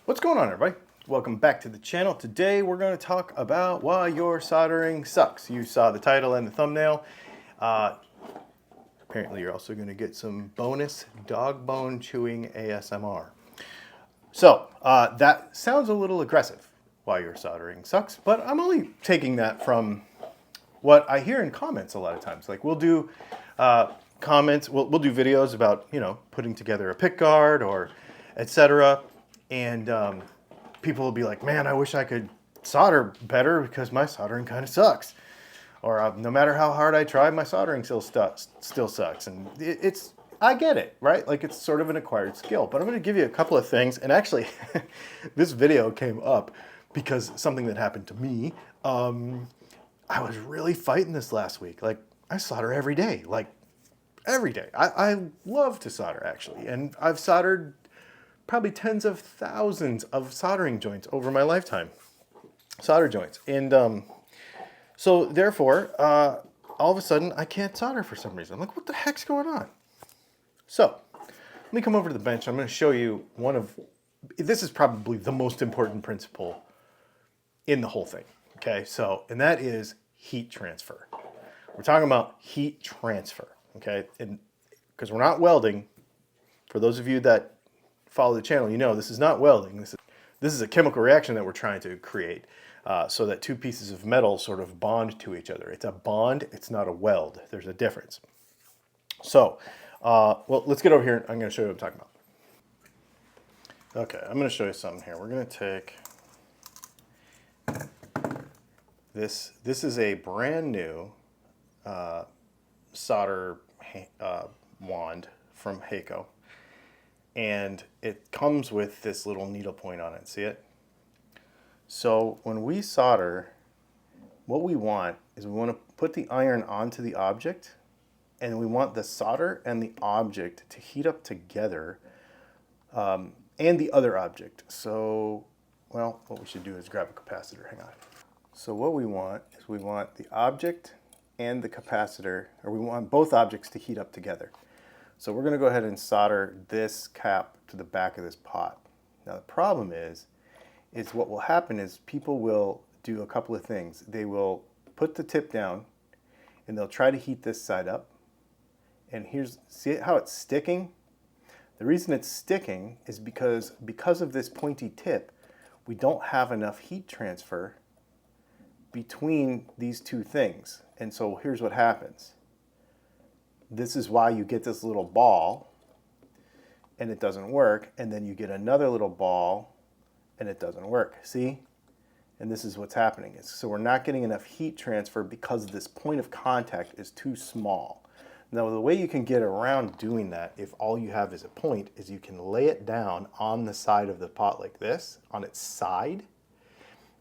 What's going on, everybody? Welcome back to the channel. Today we're going to talk about why your soldering sucks. You saw the title and the thumbnail. Apparently you're also going to get some bonus dog bone chewing ASMR. So that sounds a little aggressive, why your soldering sucks, but I'm only taking that from what I hear in comments a lot of times. Like we'll do comments, we'll do videos about, putting together a pick guard or etc. And people will be like, man, I wish I could solder better because my soldering kind of sucks. Or no matter how hard I try, my soldering still sucks. And I get it, right? Like it's sort of an acquired skill. But I'm going to give you a couple of things. And actually, this video came up because something that happened to me. I was really fighting this last week. Like I solder every day, like every day. I love to solder actually. And I've soldered probably tens of thousands of soldering joints over my lifetime. Solder joints. And so therefore, all of a sudden I can't solder for some reason. I'm like, what the heck's going on? So let me come over to the bench. I'm going to show you this is probably the most important principle in the whole thing. Okay, so, and that is heat transfer. We're talking about heat transfer, okay? And because we're not welding, for those of you that follow the channel, this is not welding. This is a chemical reaction that we're trying to create so that two pieces of metal sort of bond to each other. It's a bond, it's not a weld. There's a difference. So, well, let's get over here. I'm going to show you what I'm talking about. Okay, I'm going to show you something here. We're going to take this. This is a brand new solder wand from Hakko. And it comes with this little needle point on it, see it? So when we solder, what we want is we want to put the iron onto the object, and we want the solder and the object to heat up together, and the other object. So, well, what we should do is grab a capacitor, hang on. So what we want is we want the object and the capacitor, or we want both objects to heat up together. So we're going to go ahead and solder this cap to the back of this pot. Now the problem is what will happen is people will do a couple of things. They will put the tip down and they'll try to heat this side up. And see how it's sticking? The reason it's sticking is because of this pointy tip, we don't have enough heat transfer between these two things. And so here's what happens. This is why you get this little ball and it doesn't work, and then you get another little ball and it doesn't work. See? And this is what's happening. So we're not getting enough heat transfer because this point of contact is too small. Now the way you can get around doing that, if all you have is a point, is you can lay it down on the side of the pot like this, on its side,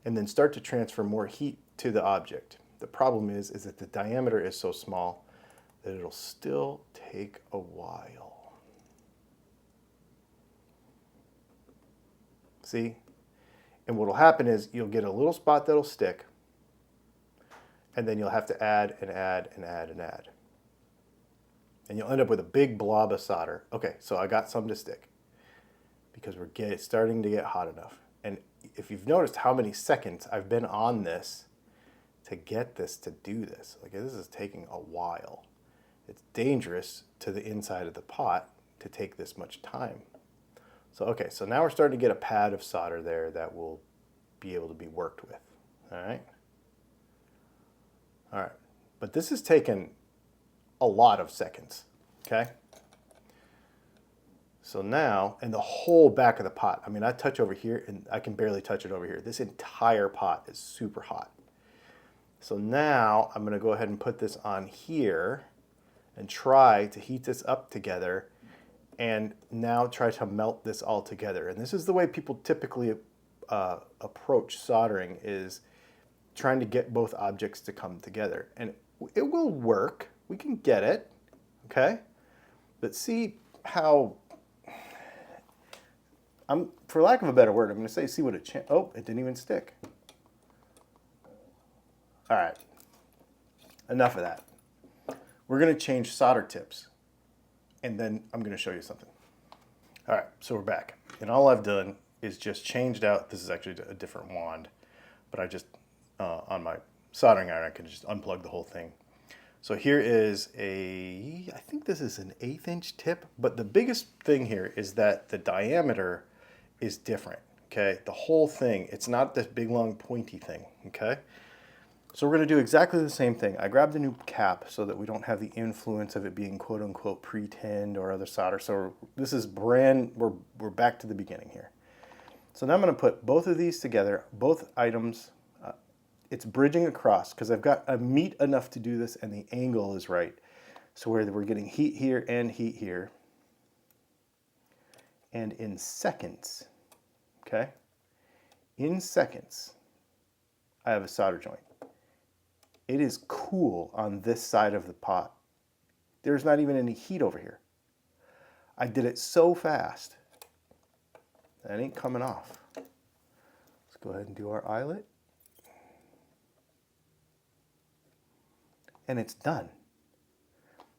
and then start to transfer more heat to the object. The problem is that the diameter is so small that it'll still take a while. See? And what'll happen is you'll get a little spot that'll stick, and then you'll have to add and add and add and add. And you'll end up with a big blob of solder. Okay, so I got some to stick because we're starting to get hot enough. And if you've noticed how many seconds I've been on this to get this to do this, like this is taking a while. It's dangerous to the inside of the pot to take this much time. So, okay, so now we're starting to get a pad of solder there that will be able to be worked with, all right? All right, but this has taken a lot of seconds, okay? So now, and the whole back of the pot, I mean, I touch over here and I can barely touch it over here. This entire pot is super hot. So now I'm gonna go ahead and put this on here and try to heat this up together, and now try to melt this all together. And this is the way people typically approach soldering, is trying to get both objects to come together. And it will work, we can get it, okay? But see how, for lack of a better word, I'm gonna say see what it didn't even stick. All right, enough of that. We're going to change solder tips, and then I'm going to show you something. All right, so we're back. And all I've done is just changed out. This is actually a different wand, but I just, on my soldering iron, I can just unplug the whole thing. So here is I think this is an 1/8 inch tip, but the biggest thing here is that the diameter is different, okay? The whole thing, it's not this big long pointy thing, okay? So we're gonna do exactly the same thing. I grabbed a new cap so that we don't have the influence of it being quote unquote pre-tinned or other solder. So this is we're back to the beginning here. So now I'm gonna put both of these together, both items. It's bridging across because I've got a meat enough to do this and the angle is right. So we're getting heat here and heat here. And in seconds, okay? In seconds, I have a solder joint. It is cool on this side of the pot. There's not even any heat over here. I did it so fast. That ain't coming off. Let's go ahead and do our eyelet. And it's done.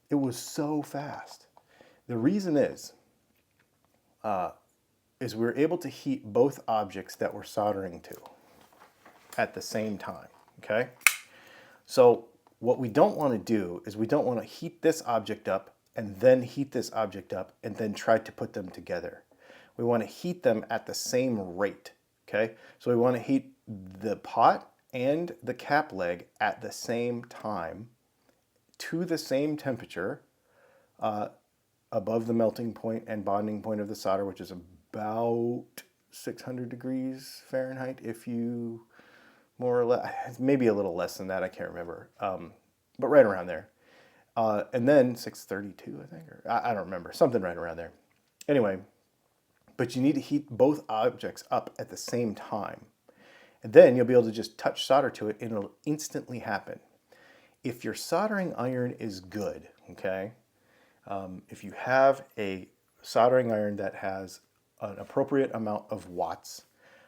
It was so fast. The reason is we're able to heat both objects that we're soldering to at the same time, okay? So what we don't want to do is we don't want to heat this object up and then heat this object up and then try to put them together. We want to heat them at the same rate, okay? So we want to heat the pot and the cap leg at the same time to the same temperature above the melting point and bonding point of the solder, which is about 600 degrees Fahrenheit, if you more or less, maybe a little less than that, I can't remember, but right around there. And then 632, I think, or I don't remember, something right around there. Anyway, but you need to heat both objects up at the same time. And then you'll be able to just touch solder to it and it'll instantly happen. If your soldering iron is good, okay, if you have a soldering iron that has an appropriate amount of watts,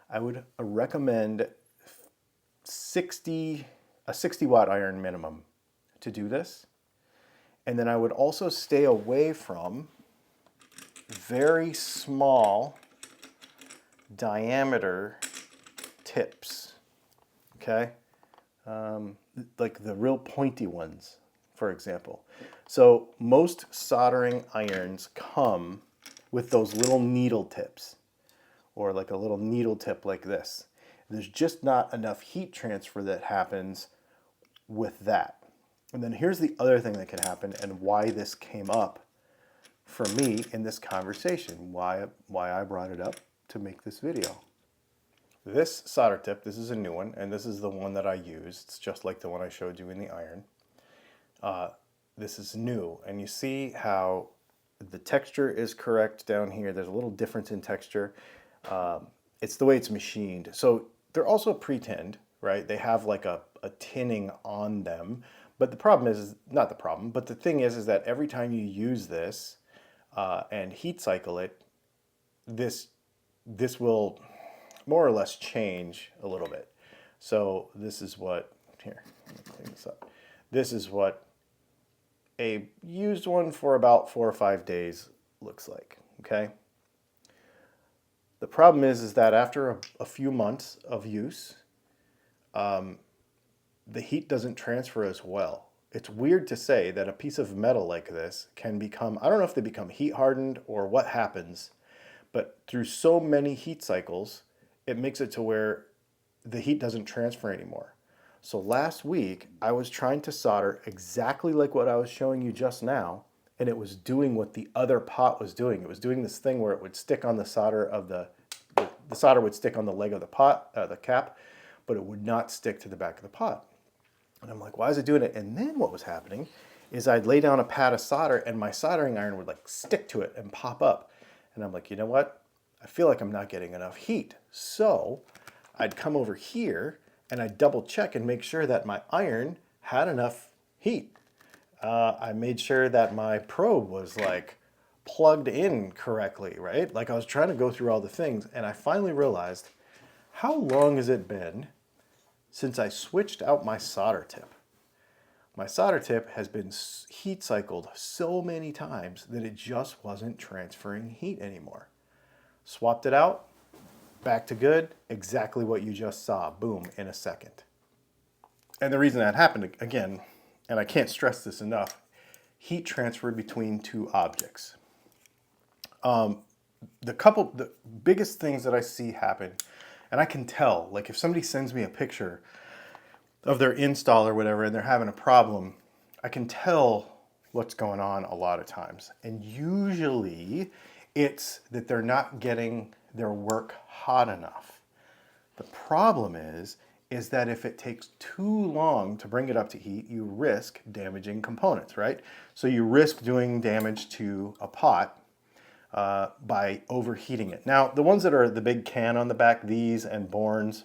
I would recommend a 60 watt iron minimum to do this. And then I would also stay away from very small diameter tips, okay? Like the real pointy ones, for example. So most soldering irons come with those little needle tips, or like a little needle tip like this. There's just not enough heat transfer that happens with that. And then here's the other thing that can happen and why this came up for me in this conversation, why I brought it up to make this video. This solder tip, this is a new one, and this is the one that I used. It's just like the one I showed you in the iron. This is new, and you see how the texture is correct down here. There's a little difference in texture. It's the way it's machined. So they're also pre-tinned, right? They have like a tinning on them. But the problem is, not the problem, but the thing is that every time you use this and heat cycle it, this will more or less change a little bit. So this is what, here, let me clean this up. This is what a used one for about 4 or 5 days looks like, okay? The problem is that after a few months of use, the heat doesn't transfer as well. It's weird to say that a piece of metal like this can become, I don't know if they become heat hardened or what happens, but through so many heat cycles, it makes it to where the heat doesn't transfer anymore. So last week, I was trying to solder exactly like what I was showing you just now, and it was doing what the other pot was doing. It was doing this thing where it would stick on the solder of the solder would stick on the leg of the pot, the cap, but it would not stick to the back of the pot. And I'm like, why is it doing it? And then what was happening is I'd lay down a pad of solder and my soldering iron would like stick to it and pop up. And I'm like, you know what? I feel like I'm not getting enough heat. So I'd come over here and I'd double check and make sure that my iron had enough heat. I made sure that my probe was like plugged in correctly, right? Like I was trying to go through all the things, and I finally realized, how long has it been since I switched out my solder tip? My solder tip has been heat cycled so many times that it just wasn't transferring heat anymore. Swapped it out, back to good, exactly what you just saw, boom, in a second. And the reason that happened, again, and I can't stress this enough, heat transfer between two objects. The biggest things that I see happen, and I can tell, like if somebody sends me a picture of their install or whatever and they're having a problem, I can tell what's going on a lot of times. And usually it's that they're not getting their work hot enough. The problem is that if it takes too long to bring it up to heat, you risk damaging components, right? So you risk doing damage to a pot by overheating it. Now, the ones that are the big can on the back, these and Bournes,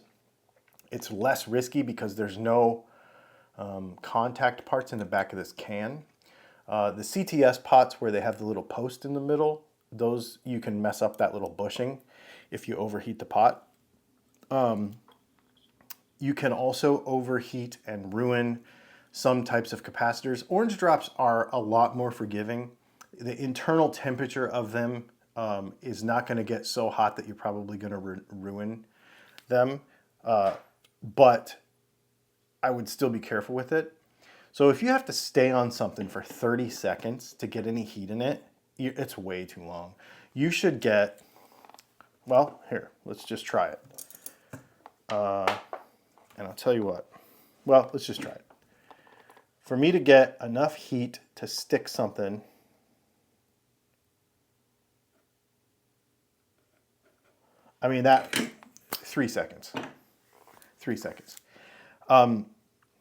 it's less risky because there's no contact parts in the back of this can. The CTS pots where they have the little post in the middle, those you can mess up that little bushing if you overheat the pot. You can also overheat and ruin some types of capacitors. Orange drops are a lot more forgiving. The internal temperature of them is not going to get so hot that you're probably going to ruin them. But I would still be careful with it. So if you have to stay on something for 30 seconds to get any heat in it, it's way too long. You should get, well, here, let's just try it. And I'll tell you what, well, let's just try it. For me to get enough heat to stick something, I mean, that, 3 seconds. 3 seconds.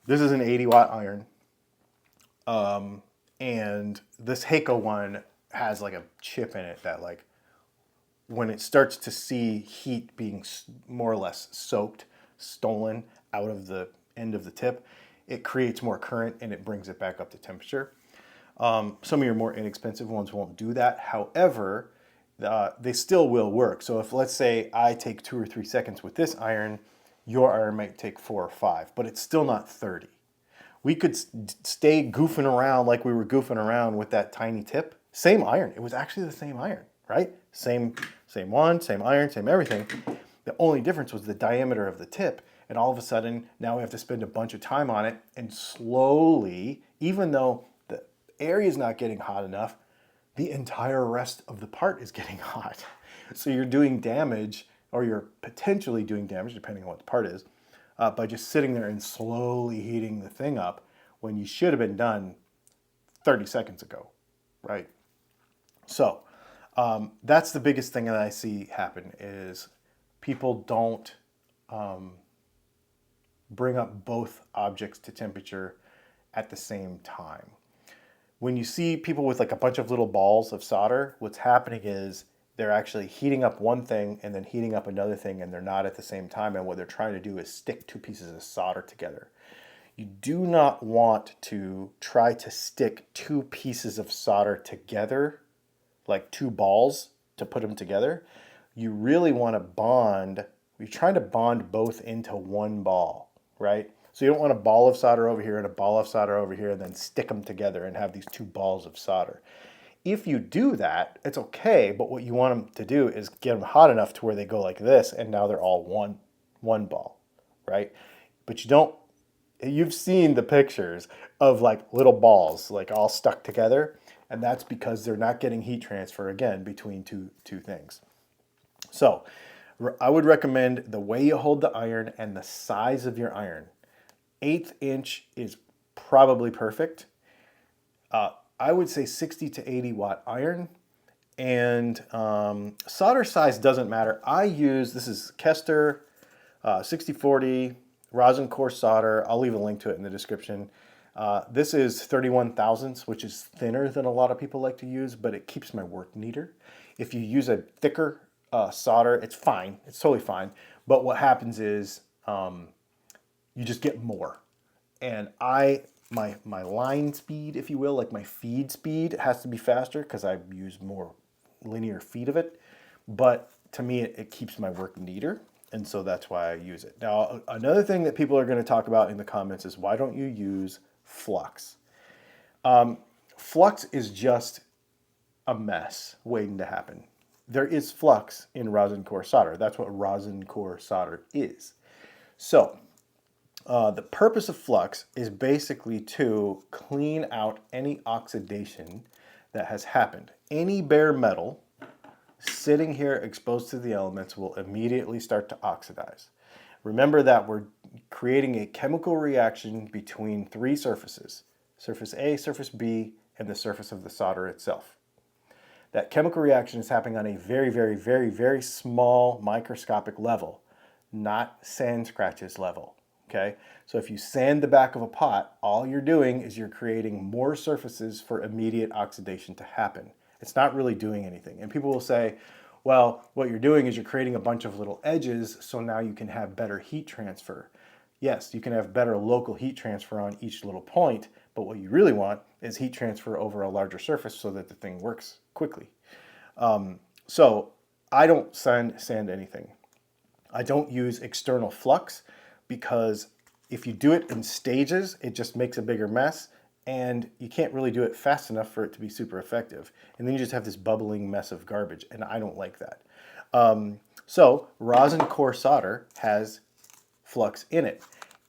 This is an 80-watt iron. And this Heiko one has like a chip in it that like, when it starts to see heat being more or less soaked, stolen out of the end of the tip, it creates more current and it brings it back up to temperature. Some of your more inexpensive ones won't do that. However, they still will work. So if, let's say, I take 2 or 3 seconds with this iron, your iron might take 4 or 5, but it's still not 30. We could stay goofing around like we were goofing around with that tiny tip. Same iron. It was actually the same iron, right? Same one, same iron, same everything. The only difference was the diameter of the tip. And all of a sudden, now we have to spend a bunch of time on it. And slowly, even though the area is not getting hot enough, the entire rest of the part is getting hot. So you're doing damage, or you're potentially doing damage, depending on what the part is, by just sitting there and slowly heating the thing up when you should have been done 30 seconds ago, right? So that's the biggest thing that I see happen is people don't bring up both objects to temperature at the same time. When you see people with like a bunch of little balls of solder, what's happening is they're actually heating up one thing and then heating up another thing, and they're not at the same time. And what they're trying to do is stick 2 pieces of solder together. You do not want to try to stick 2 pieces of solder together, like 2 balls to put them together. You really want to bond. You're trying to bond both into one ball, right? So you don't want a ball of solder over here and a ball of solder over here and then stick them together and have these 2 balls of solder. If you do that, it's okay, but what you want them to do is get them hot enough to where they go like this, and now they're all one ball, right? But you've seen the pictures of like little balls, like all stuck together, and that's because they're not getting heat transfer, again, between two things. So I would recommend the way you hold the iron and the size of your iron. 1/8 inch is probably perfect. I would say 60 to 80 watt iron, and solder size doesn't matter. This is Kester 6040 rosin core solder. I'll leave a link to it in the description. This is 31 thousandths, which is thinner than a lot of people like to use, but it keeps my work neater. If you use a thicker solder, it's fine. It's totally fine. But what happens is you just get more. And my line speed, if you will, like my feed speed, has to be faster because I use more linear feed of it. But to me, it keeps my work neater, and so that's why I use it. Now, another thing that people are going to talk about in the comments is, why don't you use flux? Flux is just a mess waiting to happen. there is flux in rosin core solder. That's what rosin core solder is. So the purpose of flux is basically to clean out any oxidation that has happened. Any bare metal sitting here exposed to the elements will immediately start to oxidize. Remember that we're creating a chemical reaction between three surfaces: surface A, surface B, and the surface of the solder itself. That chemical reaction is happening on a very, very, very, very small microscopic level, not sand scratches level. Okay, so if you sand the back of a pot, all you're doing is you're creating more surfaces for immediate oxidation to happen. It's not really doing anything. And people will say, well, what you're doing is you're creating a bunch of little edges, so now you can have better heat transfer. Yes, you can have better local heat transfer on each little point, but what you really want is heat transfer over a larger surface so that the thing works quickly. So I don't sand anything. I don't use external flux, because if you do it in stages, it just makes a bigger mess, and you can't really do it fast enough for it to be super effective. And then you just have this bubbling mess of garbage, and I don't like that. So rosin core solder has flux in it.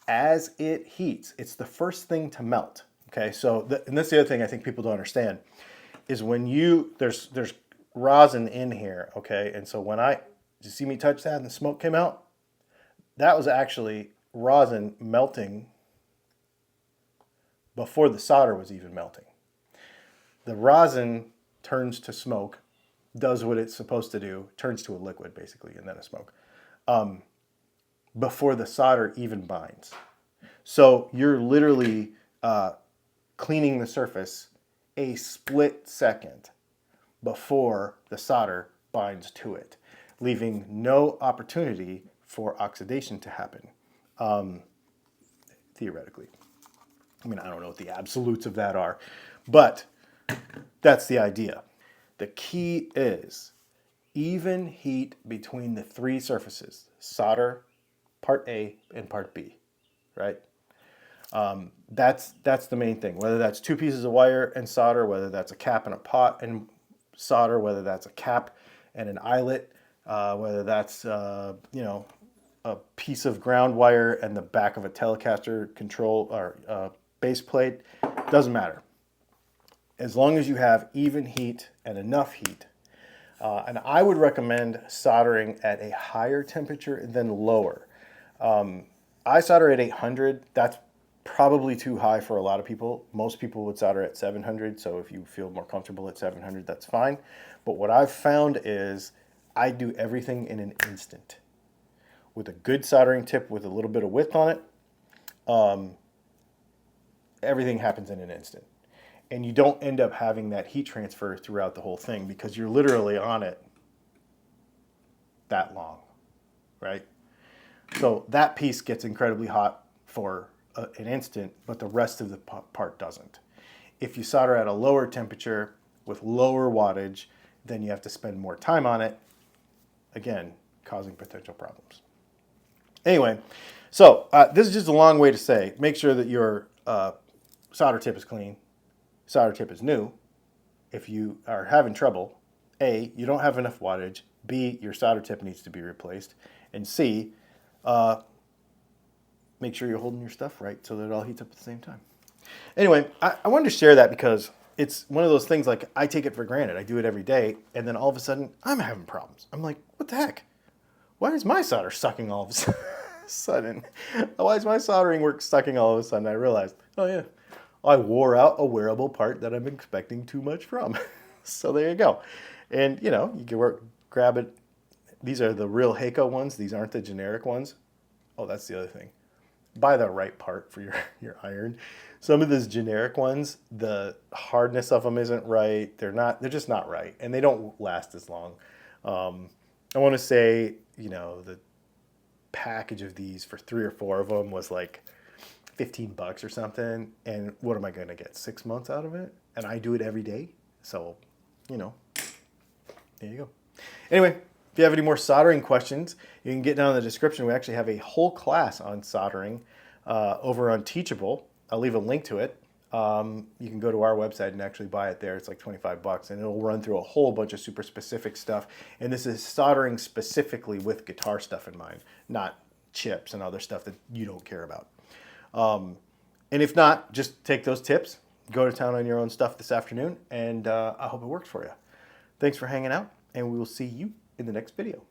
As it heats, it's the first thing to melt. Okay, so and that's the other thing I think people don't understand is when there's rosin in here. Okay, and so when did you see me touch that and the smoke came out? That was actually rosin melting before the solder was even melting. The rosin turns to smoke, does what it's supposed to do, turns to a liquid basically, and then a smoke, before the solder even binds. So you're literally cleaning the surface a split second before the solder binds to it, leaving no opportunity for oxidation to happen, theoretically. I mean, I don't know what the absolutes of that are, but that's the idea. The key is even heat between the three surfaces: solder, part A, and part B, right? That's the main thing. Whether that's two pieces of wire and solder, whether that's a cap and a pot and solder, whether that's a cap and an eyelet, whether that's a piece of ground wire and the back of a Telecaster control or base plate, doesn't matter. As long as you have even heat and enough heat. And I would recommend soldering at a higher temperature than lower. I solder at 800. That's probably too high for a lot of people. Most people would solder at 700, so if you feel more comfortable at 700, that's fine. But what I've found is I do everything in an instant. With a good soldering tip with a little bit of width on it, everything happens in an instant. And you don't end up having that heat transfer throughout the whole thing because you're literally on it that long, right? So that piece gets incredibly hot for an instant, but the rest of the part doesn't. If you solder at a lower temperature with lower wattage, then you have to spend more time on it, again, causing potential problems. Anyway, so this is just a long way to say, make sure that your solder tip is clean, solder tip is new. If you are having trouble, A, you don't have enough wattage, B, your solder tip needs to be replaced, and C, make sure you're holding your stuff right so that it all heats up at the same time. Anyway, I wanted to share that because it's one of those things, like, I take it for granted. I do it every day, and then all of a sudden, I'm having problems. I'm like, what the heck? Why is my solder sucking all of a sudden? Why is my soldering work sucking all of a sudden? I realized, oh yeah, I wore out a wearable part that I'm expecting too much from. So there you go. And, you can grab it. These are the real Heiko ones. These aren't the generic ones. Oh, that's the other thing. Buy the right part for your iron. Some of these generic ones, the hardness of them isn't right. They're just not right. And they don't last as long. I want to say, the package of these for 3 or 4 of them was like $15 or something. And what am I going to get? 6 months out of it? And I do it every day. So, there you go. Anyway, if you have any more soldering questions, you can get down in the description. We actually have a whole class on soldering over on Teachable. I'll leave a link to it. you can go to our website and actually buy it there. It's like 25 bucks, and it'll run through a whole bunch of super specific stuff. And this is soldering specifically with guitar stuff in mind, not chips and other stuff that you don't care about. And if not, just take those tips, go to town on your own stuff this afternoon, and I hope it works for you. Thanks for hanging out, and we will see you in the next video.